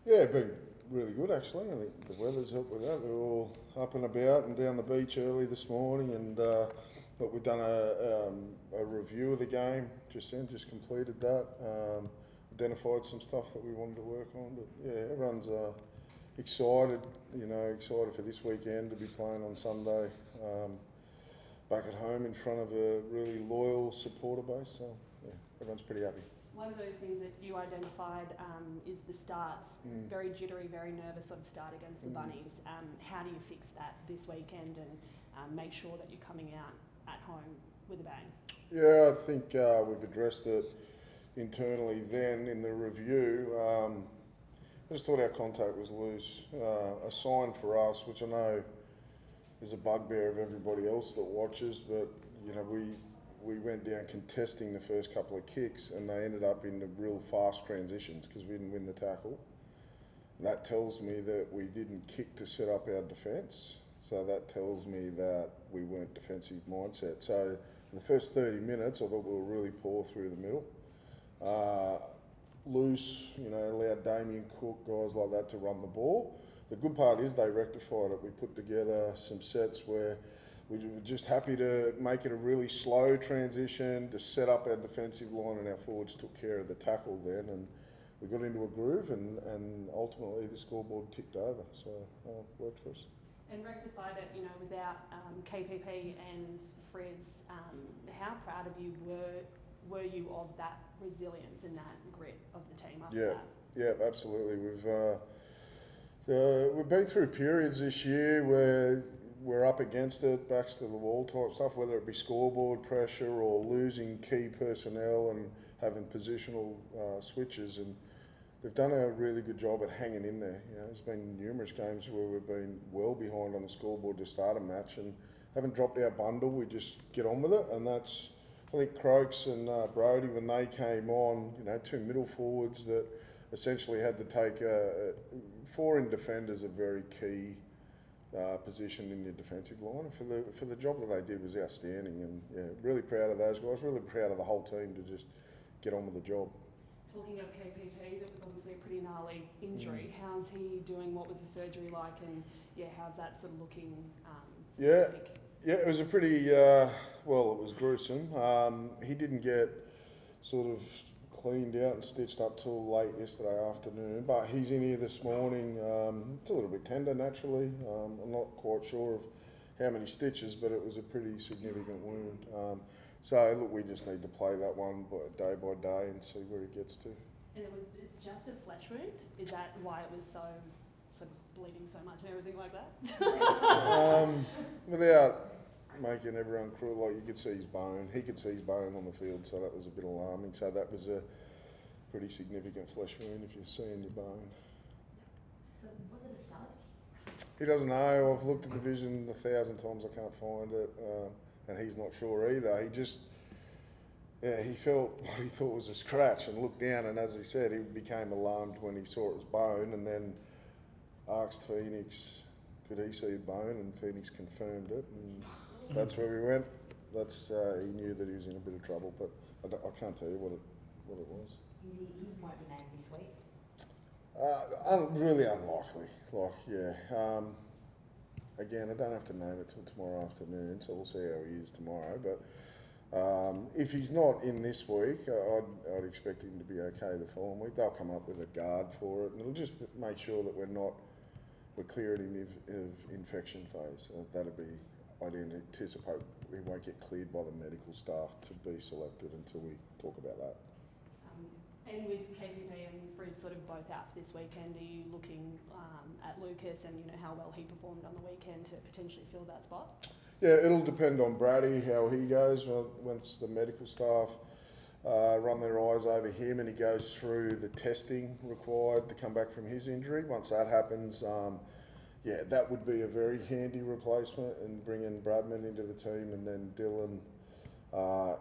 Yeah, been really good actually. I think the weather's helped with that. They're all up and about and down the beach early this morning, and but we've done a review of the game just completed that. Identified some stuff that we wanted to work on, but yeah, everyone's excited. Excited for this weekend to be playing on Sunday. Back at home in front of a really loyal supporter base, so yeah, everyone's pretty happy. One of those things that you identified is the starts. Very jittery, very nervous sort of start against the Bunnies. How do you fix that this weekend and make sure that you're coming out at home with a bang? Yeah, I think we've addressed it internally then in the review. I just thought our contact was loose. A sign for us, which I know is a bugbear of everybody else that watches, but we went down contesting the first couple of kicks and they ended up in the real fast transitions because we didn't win the tackle. That tells me that we didn't kick to set up our defence, so that tells me that we weren't defensive mindset. So in the first 30 minutes I thought we were really poor through the middle. Loose, allowed Damien Cook, guys like that to run the ball. The good part is they rectified it. We put together some sets where we were just happy to make it a really slow transition to set up our defensive line, and our forwards took care of the tackle then, and we got into a groove, and ultimately the scoreboard ticked over, so worked for us. And rectified it, without KPP and Frizz. How proud of you were you of that resilience and that grit of the team after that? Yeah, absolutely. We've been through periods this year where we're up against it, backs to the wall type stuff, whether it be scoreboard pressure or losing key personnel and having positional switches, and they've done a really good job at hanging in there. There's been numerous games where we've been well behind on the scoreboard to start a match and haven't dropped our bundle. We just get on with it, and that's, I think, Croaks and Brodie, when they came on, two middle forwards that essentially had to take foreign defenders a very key position in your defensive line. For the job that they did was outstanding, and really proud of those guys. Really proud of the whole team to just get on with the job. Talking of KPP, that was obviously a pretty gnarly injury. How's he doing? What was the surgery like? And how's that sort of looking? It was a pretty it was gruesome. He didn't get sort of cleaned out and stitched up till late yesterday afternoon, but he's in here this morning. It's a little bit tender naturally. I'm not quite sure of how many stitches, but it was a pretty significant wound. So look, we just need to play that one day by day and see where he gets to. And it was just a flesh wound? Is that why it was so sort of bleeding so much and everything like that? Without making everyone cruel, like, you could see his bone. He could see his bone on the field, so that was a bit alarming. So that was a pretty significant flesh wound if you're seeing your bone. So was it a stud? He doesn't know. I've looked at the vision 1,000 times. I can't find it, and he's not sure either. He felt what he thought was a scratch and looked down, and as he said, he became alarmed when he saw his bone, and then asked Phoenix, could he see a bone, and Phoenix confirmed it, and that's where we went. He knew that he was in a bit of trouble, but I can't tell you what it was. He won't be named this week? Really unlikely. Again, I don't have to name it till tomorrow afternoon, so we'll see how he is tomorrow. But if he's not in this week, I'd expect him to be okay the following week. They'll come up with a guard for it, and it'll just make sure that we're clearing him of infection phase. I'd anticipate we won't get cleared by the medical staff to be selected until we talk about that. And with KPP and Frizz sort of both out for this weekend, are you looking at Lucas and how well he performed on the weekend to potentially fill that spot? Yeah, it'll depend on Brady, how he goes. Once the medical staff run their eyes over him and he goes through the testing required to come back from his injury. Once that happens, that would be a very handy replacement, and bringing Bradman into the team and then Dylan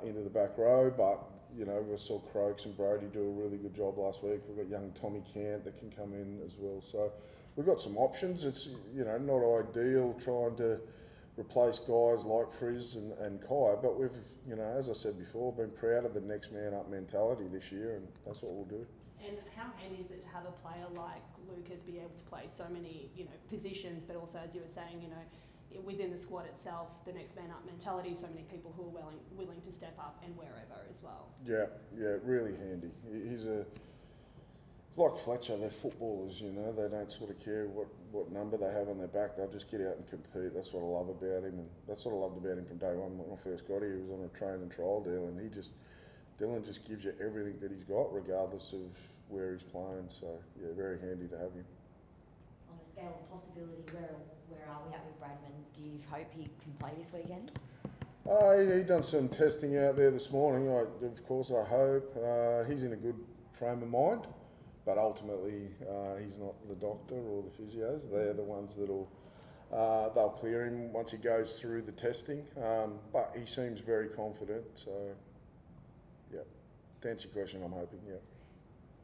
into the back row. But we saw Croaks and Brodie do a really good job last week. We've got young Tommy Cant that can come in as well. So we've got some options. It's not ideal trying to replace guys like Frizz and Kai, but we've, as I said before, been proud of the next man up mentality this year, and that's what we'll do. And how handy is it to have a player like Lucas be able to play so many, positions, but also, as you were saying, within the squad itself, the next man up mentality, so many people who are willing to step up and wherever as well. Yeah, really handy. He's like Fletcher, they're footballers, they don't sort of care what number they have on their back, they'll just get out and compete. That's what I love about him, and that's what I loved about him from day one. When I first got here, he was on a train and trial deal, and Dylan just gives you everything that he's got, regardless of where he's playing. So yeah, very handy to have him. On the scale of possibility, where are we at with Bradman? Do you hope he can play this weekend? He done some testing out there this morning. Of course, I hope he's in a good frame of mind. But ultimately, he's not the doctor or the physios. They're the ones they'll clear him once he goes through the testing. But he seems very confident. So, yeah, to answer your question, I'm hoping, yeah.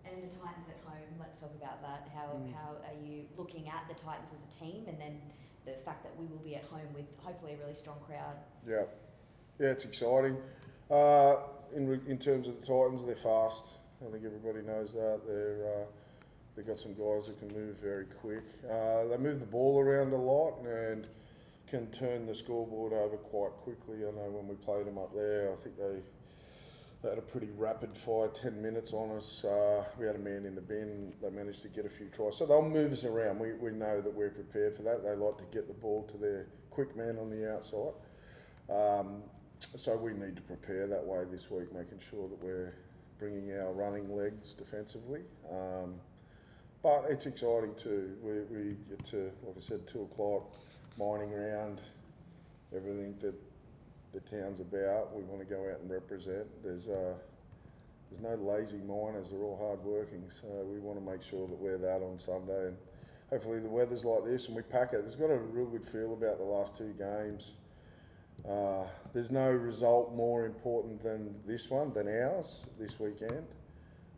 And the Titans at home, let's talk about that. How are you looking at the Titans as a team, and then the fact that we will be at home with hopefully a really strong crowd? Yeah, it's exciting. In terms of the Titans, they're fast. I think everybody knows that. They've got some guys that can move very quick. They move the ball around a lot and can turn the scoreboard over quite quickly. I know when we played them up there, I think they had a pretty rapid fire 10 minutes on us. We had a man in the bin. They managed to get a few tries. So they'll move us around. We know that we're prepared for that. They like to get the ball to their quick man on the outside. So we need to prepare that way this week, making sure that we're bringing our running legs defensively. But it's exciting too. We get to, like I said, 2 o'clock, mining round, everything that the town's about. We want to go out and represent. There's no lazy miners, they're all hard working. So we want to make sure that we're that on Sunday. And hopefully the weather's like this and we pack it. It's got a real good feel about the last 2 games. There's no result more important than this one, than ours this weekend.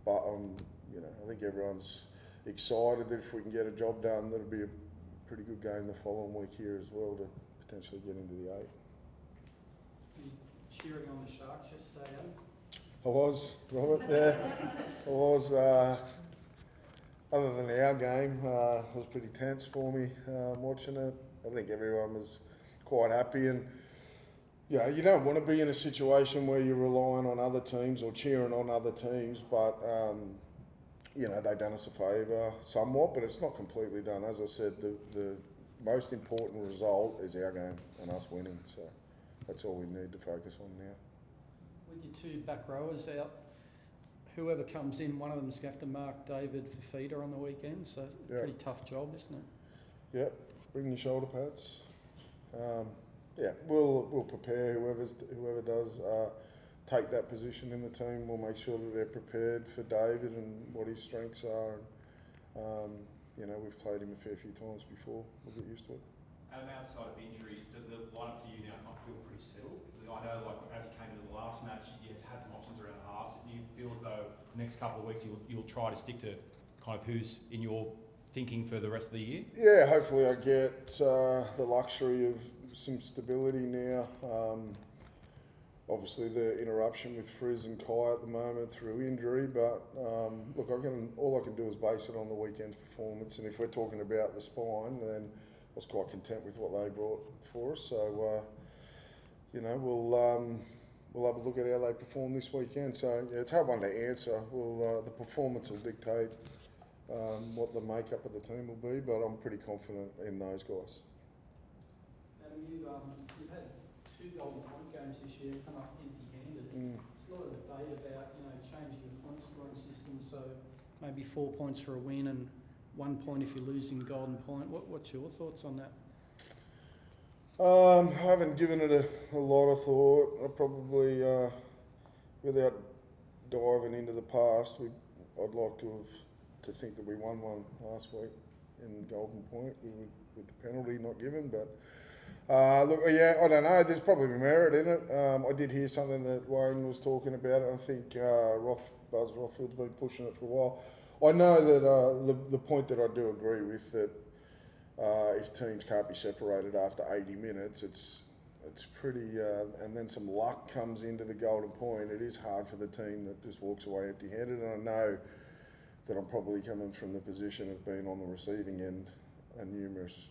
But I think everyone's excited that if we can get a job done, that'll be a pretty good game the following week here as well to potentially get into the 8. You cheering on the Sharks yesterday, Adam? I was, Robert. Yeah, I was. Other than our game, it was pretty tense for me watching it. I think everyone was quite happy, and you don't want to be in a situation where you're relying on other teams or cheering on other teams, but they've done us a favour somewhat, but it's not completely done. As I said, the most important result is our game and us winning, so that's all we need to focus on now. With your 2 back rowers out, whoever comes in, one of them's going to have to mark David Fifita on the weekend, so pretty tough job, isn't it? Yep, bring your shoulder pads. We'll prepare whoever does take that position in the team. We'll make sure that they're prepared for David and what his strengths are. We've played him a fair few times before. We'll get used to it. Outside of injury, does the lineup to you now not feel pretty settled? I know, as you came into the last match, you had some options around the halves. Do you feel as though the next couple of weeks you'll try to stick to kind of who's in your thinking for the rest of the year? Yeah, hopefully I get the luxury of some stability now. Obviously the interruption with Frizz and Kai at the moment through injury, but look, all I can do is base it on the weekend's performance, and if we're talking about the spine, then I was quite content with what they brought for us. So we'll have a look at how they perform this weekend. So it's a hard one to answer. The performance will dictate what the makeup of the team will be, but I'm pretty confident in those guys. Adam, you've had 2 golden point games this year, come up empty-handed. There's a lot of debate about changing the point scoring system, so maybe 4 points for a win and 1 point if you're losing golden point. What's your thoughts on that? I haven't given it a lot of thought. I probably, without diving into the past, I'd like to think that we won one last week in golden point with the penalty not given. But I don't know. There's probably merit in it. I did hear something that Wayne was talking about. I think Buzz Rothfield's been pushing it for a while. I know that the point that I do agree with, that if teams can't be separated after 80 minutes, it's pretty, and then some luck comes into the golden point, it is hard for the team that just walks away empty-handed. And I know that I'm probably coming from the position of being on the receiving end and numerous,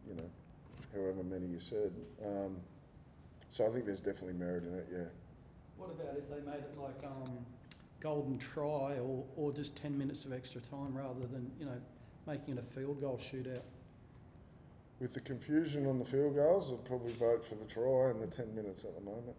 you know, however many you said. So I think there's definitely merit in it, yeah. What about if they made it like golden try or just 10 minutes of extra time rather than, you know, making it a field goal shootout? With the confusion on the field goals, I'd probably vote for the try and the 10 minutes at the moment.